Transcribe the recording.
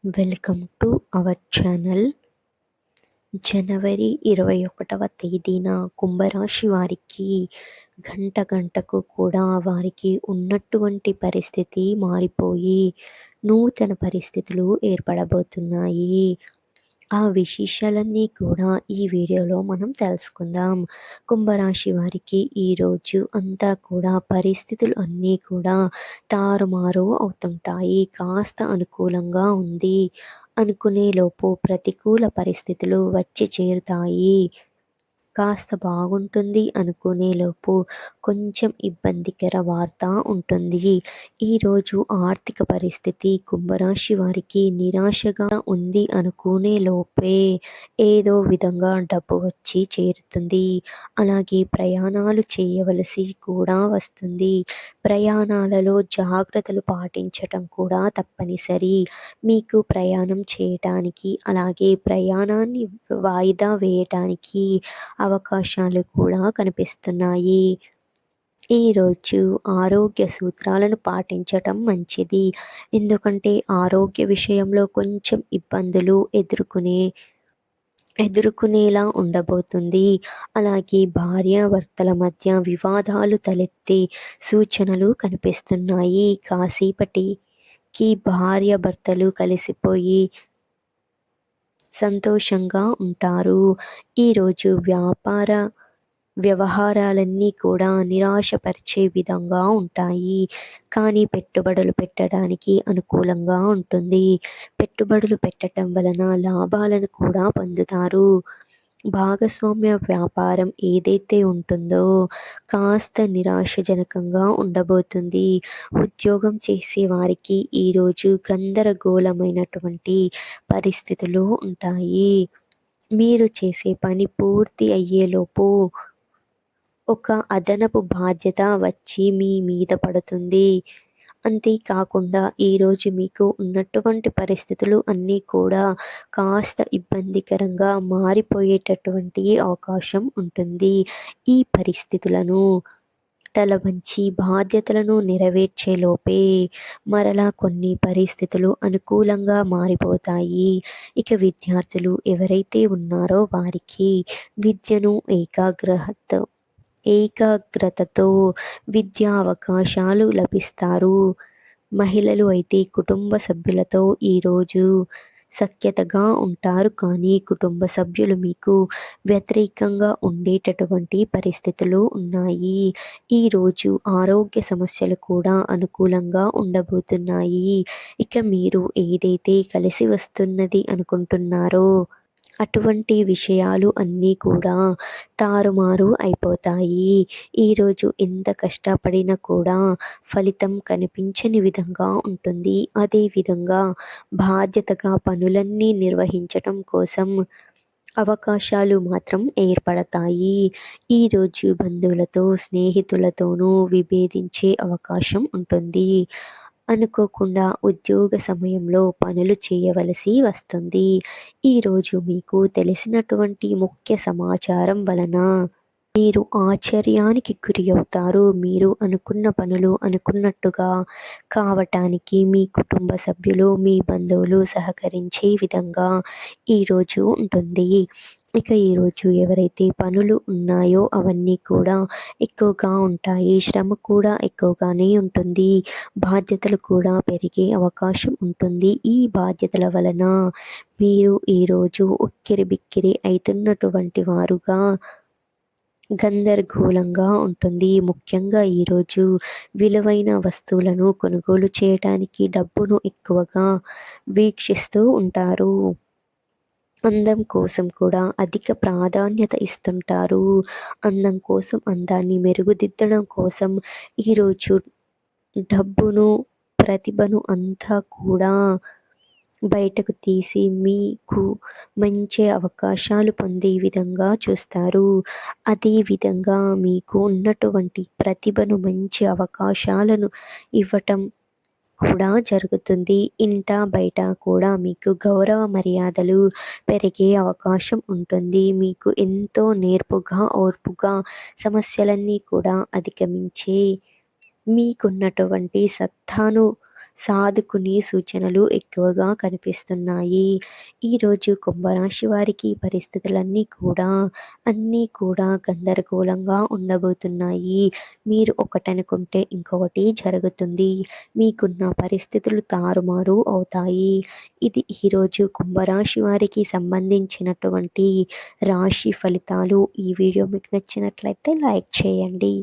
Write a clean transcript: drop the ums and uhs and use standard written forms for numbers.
Welcome to our channel. జనవరి 21వ తేదీన కుంభరాశి వారికి గంట గంటకు కూడా వారికి ఉన్నటువంటి పరిస్థితి మారిపోయి నూతన పరిస్థితులు ఏర్పడబోతున్నాయి. ఆ విశేషాలన్నీ కూడా ఈ వీడియోలో మనం తెలుసుకుందాం. కుంభరాశి వారికి ఈరోజు అంతా కూడా పరిస్థితులు అన్నీ కూడా తారుమారు అవుతుంటాయి. కాస్త అనుకూలంగా ఉంది అనుకునే లోపు ప్రతికూల పరిస్థితులు వచ్చి చేరుతాయి. కాస్త బాగుంటుంది అనుకునేలోపు కొంచెం ఇబ్బందికర వార్త ఉంటుంది. ఈరోజు ఆర్థిక పరిస్థితి కుంభరాశి వారికి నిరాశగా ఉంది అనుకునే లోపే ఏదో విధంగా డబ్బు వచ్చి చేరుతుంది. అలాగే ప్రయాణాలు చేయవలసి కూడా వస్తుంది. ప్రయాణాలలో జాగ్రత్తలు పాటించటం కూడా తప్పనిసరి. మీకు ప్రయాణం చేయటానికి అలాగే ప్రయాణాన్ని వాయిదా వేయటానికి అవకాశాలు కూడా కనిపిస్తున్నాయి. ఈరోజు ఆరోగ్య సూత్రాలను పాటించటం మంచిది. ఎందుకంటే ఆరోగ్య విషయంలో కొంచెం ఇబ్బందులు ఎదుర్కొనేలా ఉండబోతుంది. అలాగే భార్యాభర్తల మధ్య వివాదాలు తలెత్తే సూచనలు కనిపిస్తున్నాయి. కాసేపటికి భార్యాభర్తలు కలిసిపోయి సంతోషంగా ఉంటారు. ఈరోజు వ్యాపార వ్యవహారాలన్నీ కూడా నిరాశపరిచే విధంగా ఉంటాయి. కానీ పెట్టుబడులు పెట్టడానికి అనుకూలంగా ఉంటుంది. పెట్టుబడులు పెట్టడం వలన లాభాలను కూడా పొందుతారు. భాగస్వామ్య వ్యాపారం ఏదైతే ఉంటుందో కాస్త నిరాశజనకంగా ఉండబోతుంది. ఉద్యోగం చేసే వారికి ఈరోజు గందరగోళమైనటువంటి పరిస్థితులు ఉంటాయి. మీరు చేసే పని పూర్తి అయ్యేలోపు ఒక అదనపు బాధ్యత వచ్చి మీ మీద పడుతుంది. అంతేకాకుండా ఈరోజు మీకు ఉన్నటువంటి పరిస్థితులు అన్నీ కూడా కాస్త ఇబ్బందికరంగా మారిపోయేటటువంటి అవకాశం ఉంటుంది. ఈ పరిస్థితులను తల వంచి బాధ్యతలను నెరవేర్చేలోపే మరలా కొన్ని పరిస్థితులు అనుకూలంగా మారిపోతాయి. ఇక విద్యార్థులు ఎవరైతే ఉన్నారో వారికి విద్యను ఏకాగ్రతతో విద్యా అవకాశాలు లభిస్తారు. మహిళలు అయితే కుటుంబ సభ్యులతో ఈరోజు సఖ్యతగా ఉంటారు. కానీ కుటుంబ సభ్యులు మీకు వ్యతిరేకంగా ఉండేటటువంటి పరిస్థితులు ఉన్నాయి. ఈరోజు ఆరోగ్య సమస్యలు కూడా అనుకూలంగా ఉండబోతున్నాయి. ఇక మీరు ఏదైతే కలిసి వస్తున్నది అనుకుంటున్నారో అటువంటి విషయాలు అన్నీ కూడా తారుమారు అయిపోతాయి. ఈరోజు ఎంత కష్టపడినా కూడా ఫలితం కనిపించని విధంగా ఉంటుంది. అదేవిధంగా బాధ్యతగా పనులన్నీ నిర్వహించటం కోసం అవకాశాలు మాత్రం ఏర్పడతాయి. ఈరోజు బంధువులతో స్నేహితులతోనూ విభేదించే అవకాశం ఉంటుంది. అనుకోకుండా ఉద్యోగ సమయంలో పనులు చేయవలసి వస్తుంది. ఈరోజు మీకు తెలిసినటువంటి ముఖ్య సమాచారం వలన మీరు ఆశ్చర్యానికి గురి అవుతారు. మీరు అనుకున్న పనులు అనుకున్నట్టుగా కావటానికి మీ కుటుంబ సభ్యులు మీ బంధువులు సహకరించే విధంగా ఈరోజు ఉంటుంది. ఇక ఈరోజు ఎవరైతే పనులు ఉన్నాయో అవన్నీ కూడా ఎక్కువగా ఉంటాయి. శ్రమ కూడా ఎక్కువగానే ఉంటుంది. బాధ్యతలు కూడా పెరిగే అవకాశం ఉంటుంది. ఈ బాధ్యతల వలన మీరు ఈరోజు ఉక్కిరిబిక్కిరి అవుతున్నటువంటి వారుగా గందరగోళంగా ఉంటుంది. ముఖ్యంగా ఈరోజు విలువైన వస్తువులను కొనుగోలు చేయడానికి డబ్బును ఎక్కువగా వీక్షిస్తూ ఉంటారు. అందం కోసం కూడా అధిక ప్రాధాన్యత ఇస్తుంటారు. అందం కోసం అందాన్ని మెరుగుదిద్దడం కోసం ఈరోజు డబ్బును ప్రతిభను అంతా కూడా బయటకు తీసి మీకు మంచి అవకాశాలు పొందే విధంగా చూస్తారు. అదేవిధంగా మీకు ఉన్నటువంటి ప్రతిభను మంచి అవకాశాలను ఇవ్వటం కూడా జరుగుతుంది. ఇంట బయట కూడా మీకు గౌరవ మర్యాదలు పెరిగే అవకాశం ఉంటుంది. మీకు ఎంతో నేర్పుగా ఓర్పుగా సమస్యలన్నీ కూడా అధిగమించే మీకున్నటువంటి సాధుకునే సూచనలు ఎక్కువగా కనిపిస్తున్నాయి. ఈరోజు కుంభరాశి వారికి పరిస్థితులన్నీ కూడా అన్నీ కూడా గందరగోళంగా ఉండబోతున్నాయి. మీరు ఒకటనుకుంటే ఇంకొకటి జరుగుతుంది. మీకున్న పరిస్థితులు తారుమారు అవుతాయి. ఇది ఈరోజు కుంభరాశి వారికి సంబంధించినటువంటి రాశి ఫలితాలు. ఈ వీడియో మీకు నచ్చినట్లయితే లైక్ చేయండి.